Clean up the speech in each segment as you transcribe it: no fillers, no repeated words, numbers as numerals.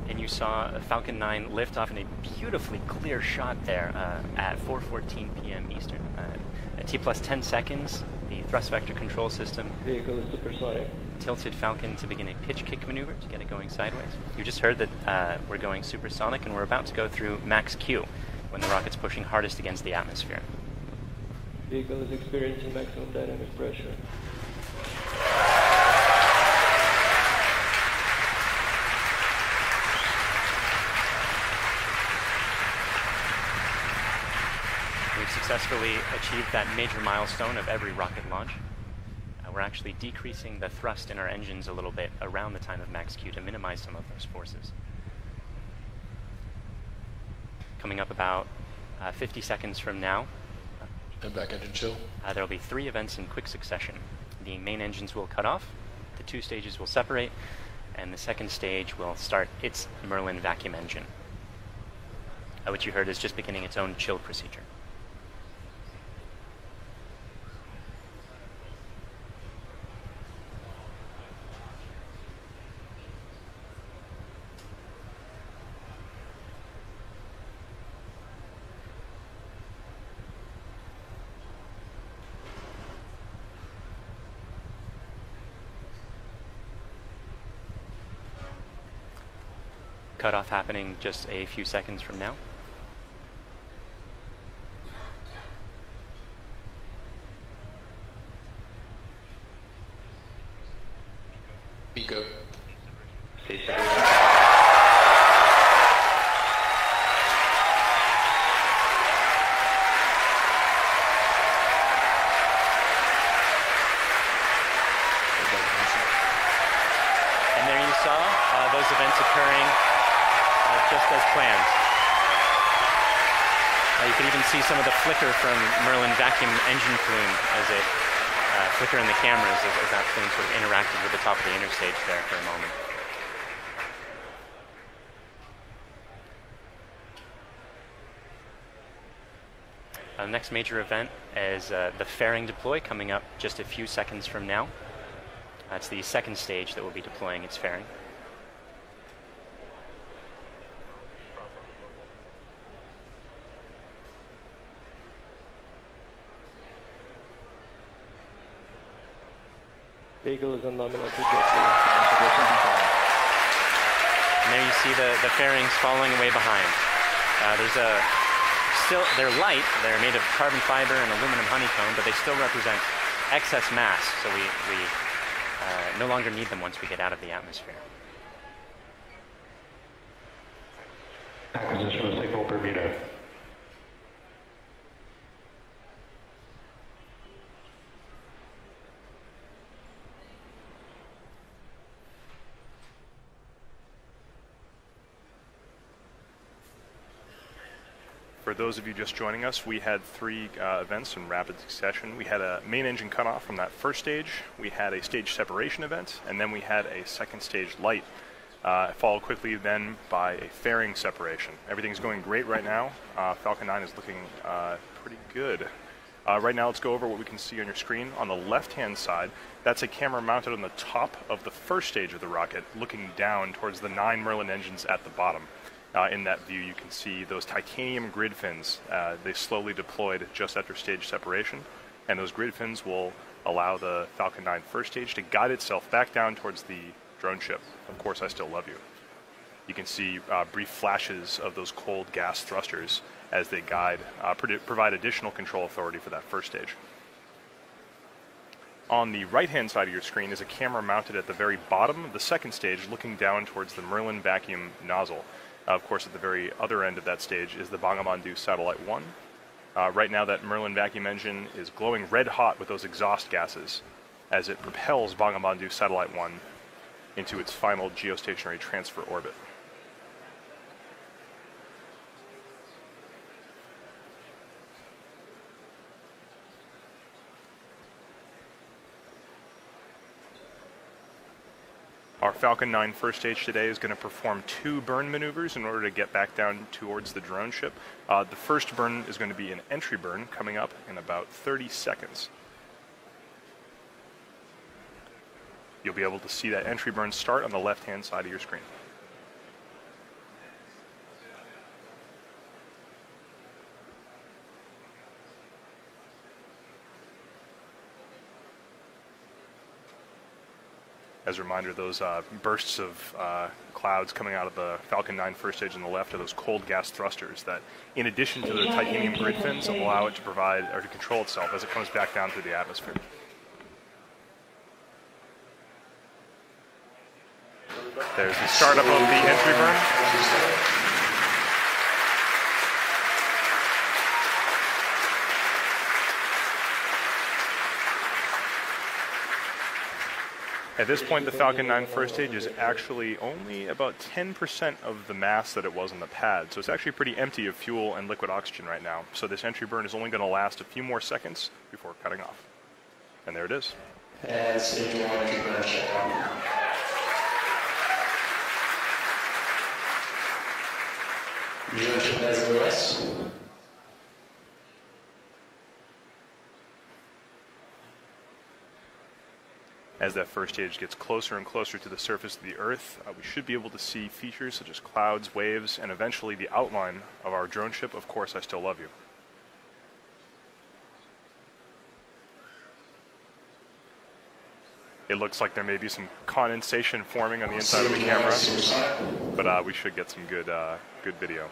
And you saw Falcon 9 lift off in a beautifully clear shot there at 4:14 p.m. Eastern. At T plus 10 seconds, the thrust vector control system vehicle is supersonic. Tilted Falcon to begin a pitch kick maneuver to get it going sideways. You just heard that we're going supersonic, and we're about to go through max Q when the rocket's pushing hardest against the atmosphere. Vehicle is experiencing maximum dynamic pressure. We've successfully achieved that major milestone of every rocket launch. We're actually decreasing the thrust in our engines a little bit around the time of max Q to minimize some of those forces. Coming up about 50 seconds from now, and back engine chill. There will be 3 events in quick succession. The main engines will cut off, the 2 stages will separate, and the second stage will start its Merlin vacuum engine, which you heard is just beginning its own chill procedure. Cutoff happening just a few seconds from now. Eco. And there you saw those events occurring just as planned. You can even see some of the flicker from Merlin vacuum engine plume as it flicker in the cameras as that plume sort of interacted with the top of the interstage there for a moment. The next major event is the fairing deploy coming up just a few seconds from now. That's the second stage that will be deploying its fairing. Vehicle is on nominal trajectory. And there you see the fairings following away behind. They're light, they're made of carbon fiber and aluminum honeycomb, but they still represent excess mass, so we no longer need them once we get out of the atmosphere. Acquisition of signal Bermuda. For those of you just joining us, we had 3 events in rapid succession. We had a main engine cutoff from that first stage, we had a stage separation event, and then we had a second stage light, followed quickly then by a fairing separation. Everything's going great right now. Falcon 9 is looking pretty good. Right now, let's go over what we can see on your screen. On the left-hand side, that's a camera mounted on the top of the first stage of the rocket, looking down towards the 9 Merlin engines at the bottom. In that view, you can see those titanium grid fins. They slowly deployed just after stage separation, and those grid fins will allow the Falcon 9 first stage to guide itself back down towards the drone ship. Of course, I still love you. You can see brief flashes of those cold gas thrusters as they guide, provide additional control authority for that first stage. On the right-hand side of your screen is a camera mounted at the very bottom of the second stage, looking down towards the Merlin vacuum nozzle. Of course, at the very other end of that stage is the Bangabandhu Satellite 1, Right now that Merlin vacuum engine is glowing red hot with those exhaust gases as it propels Bangabandhu Satellite 1 into its final geostationary transfer orbit. Our Falcon 9 first stage today is going to perform 2 burn maneuvers in order to get back down towards the drone ship. The first burn is going to be an entry burn coming up in about 30 seconds. You'll be able to see that entry burn start on the left-hand side of your screen. As a reminder, those bursts of clouds coming out of the Falcon 9 first stage on the left are those cold gas thrusters that, in addition to the titanium grid fins, allow it to provide or to control itself as it comes back down through the atmosphere. There's the startup of the entry burn. At this point, the Falcon 9 first stage is actually only about 10% of the mass that it was on the pad, so it's actually pretty empty of fuel and liquid oxygen right now. So this entry burn is only going to last a few more seconds before cutting off. And there it is. And stage 1 entry burn shutdown. Drone ship has OS. As that first stage gets closer and closer to the surface of the Earth, we should be able to see features such as clouds, waves, and eventually the outline of our drone ship, Of Course I Still Love You. It looks like there may be some condensation forming on the inside of the camera, but we should get some good video.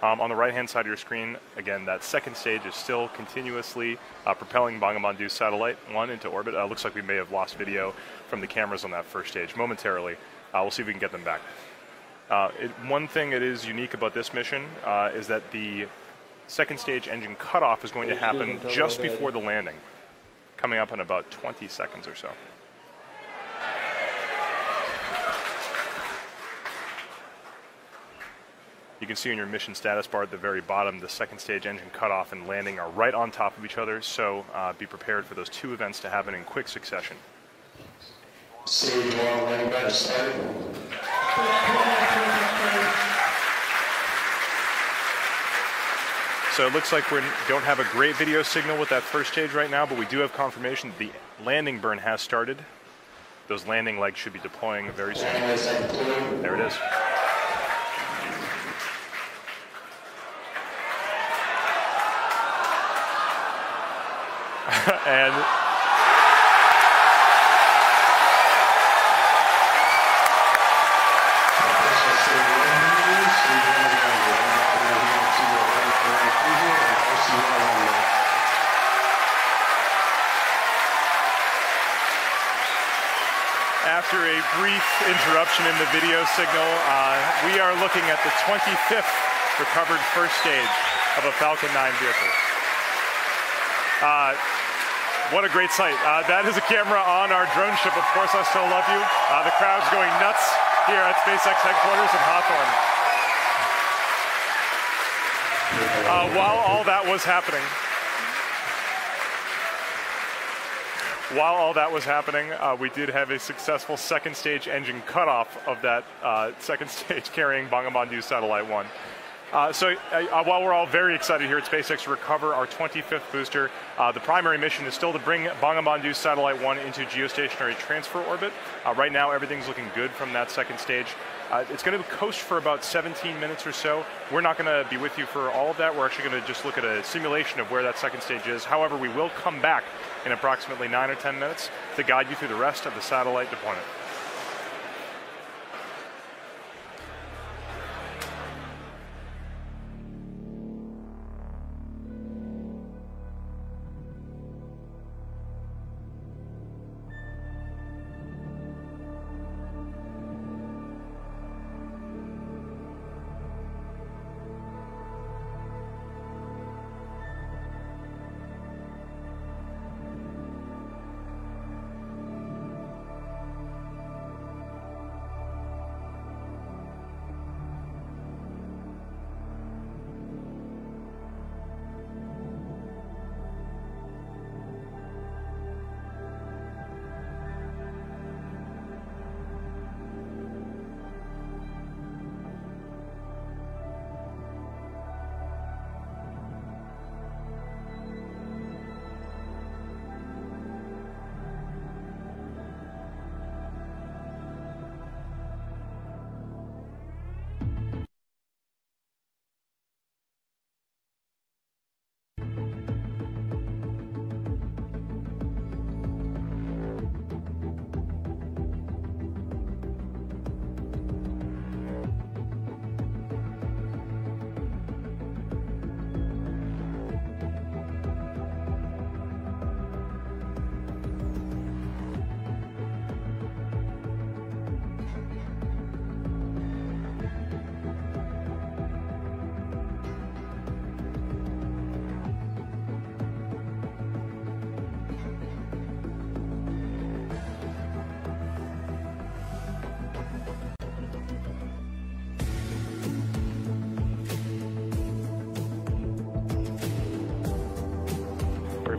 On the right-hand side of your screen, again, that second stage is still continuously propelling Bangabandhu Satellite 1 into orbit. Looks like we may have lost video from the cameras on that first stage momentarily. We'll see if we can get them back. One thing that is unique about this mission is that the second stage engine cutoff is going to happen just before the landing, coming up in about 20 seconds or so. You can see in your mission status bar at the very bottom, the second stage engine cutoff and landing are right on top of each other, so be prepared for those 2 events to happen in quick succession. Stage 1 landing pad started. So it looks like we don't have a great video signal with that first stage right now, but we do have confirmation that the landing burn has started. Those landing legs should be deploying very soon. There it is. And after a brief interruption in the video signal, we are looking at the 25th recovered first stage of a Falcon 9 vehicle. What a great sight. That is a camera on our drone ship, Of Course I Still Love You. The crowd's going nuts here at SpaceX headquarters in Hawthorne. While all that was happening, we did have a successful second stage engine cutoff of that second stage carrying Bangabandhu Satellite 1. So while we're all very excited here at SpaceX to recover our 25th booster, the primary mission is still to bring Bangabandhu Satellite 1 into geostationary transfer orbit. Right now, everything's looking good from that second stage. It's going to coast for about 17 minutes or so. We're not going to be with you for all of that. We're actually going to just look at a simulation of where that second stage is. However, we will come back in approximately 9 or 10 minutes to guide you through the rest of the satellite deployment.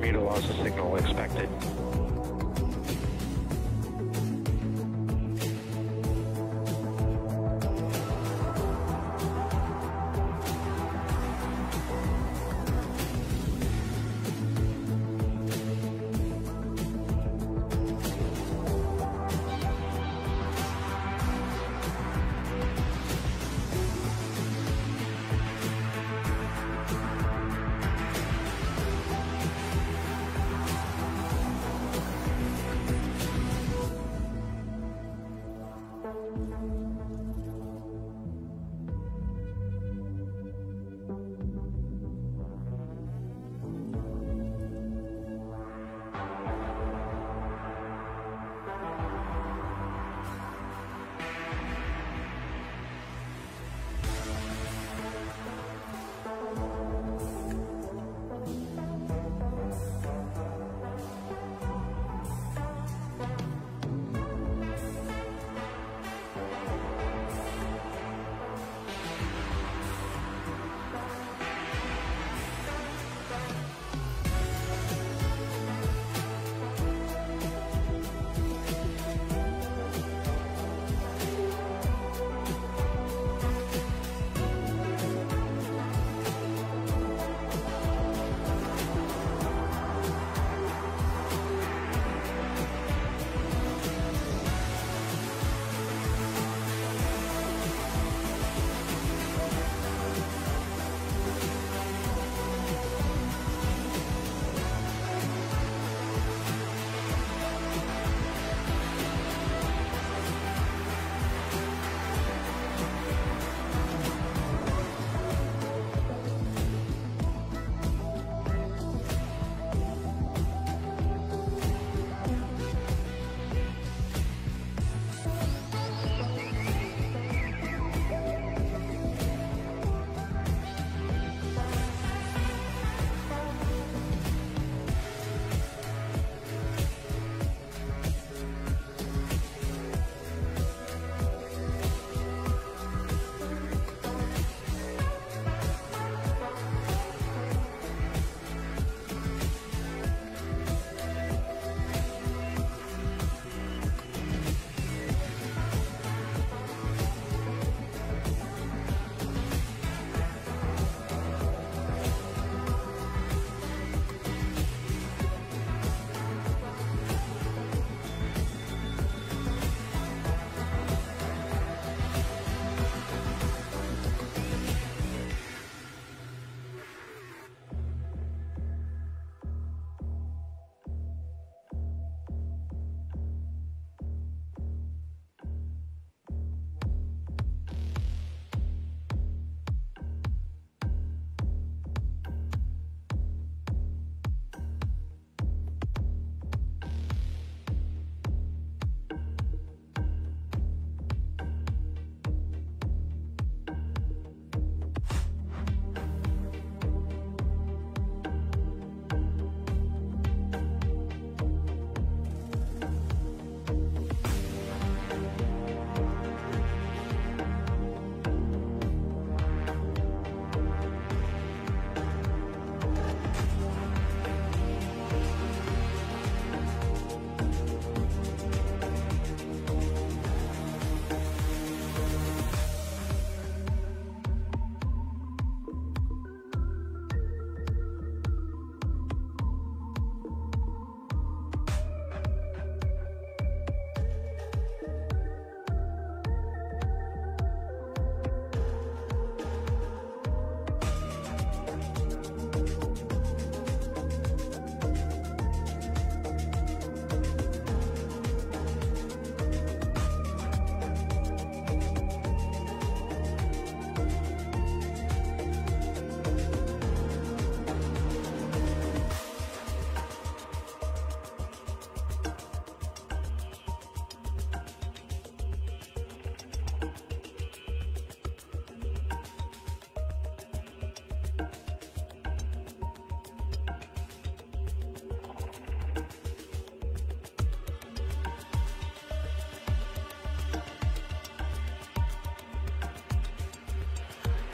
Bermuda loss of signal expected.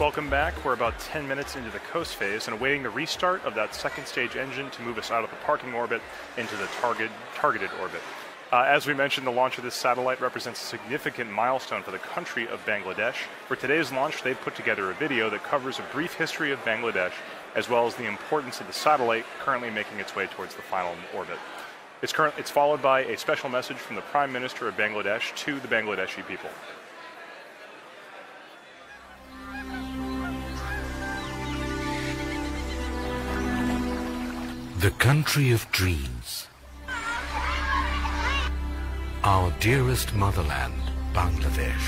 Welcome back. We're about 10 minutes into the coast phase and awaiting the restart of that second stage engine to move us out of the parking orbit into the targeted orbit. As we mentioned, the launch of this satellite represents a significant milestone for the country of Bangladesh. For today's launch, they've put together a video that covers a brief history of Bangladesh, as well as the importance of the satellite currently making its way towards the final orbit. It's followed by a special message from the Prime Minister of Bangladesh to the Bangladeshi people. The country of dreams. Our dearest motherland, Bangladesh.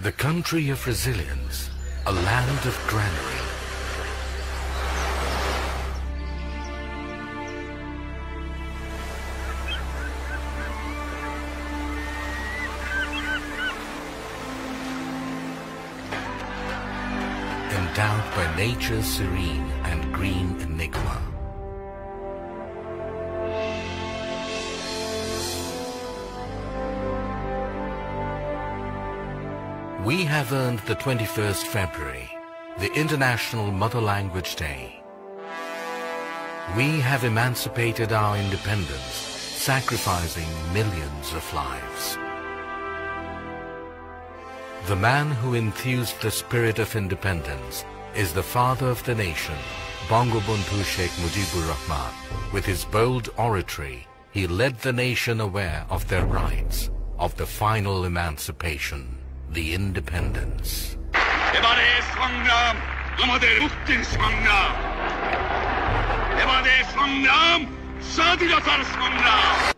The country of resilience, a land of granary. Endowed by nature's serene and green enigma. We have earned the 21st February, the International Mother Language Day. We have emancipated our independence, sacrificing millions of lives. The man who enthused the spirit of independence is the father of the nation, Bangabandhu Sheikh Mujibur Rahman. With his bold oratory, he led the nation aware of their rights, of the final emancipation. The independence. এবারে সংগ্রাম আমাদের মুক্তির সংগ্রাম এবারে সংগ্রাম স্বাধীনতার সংগ্রাম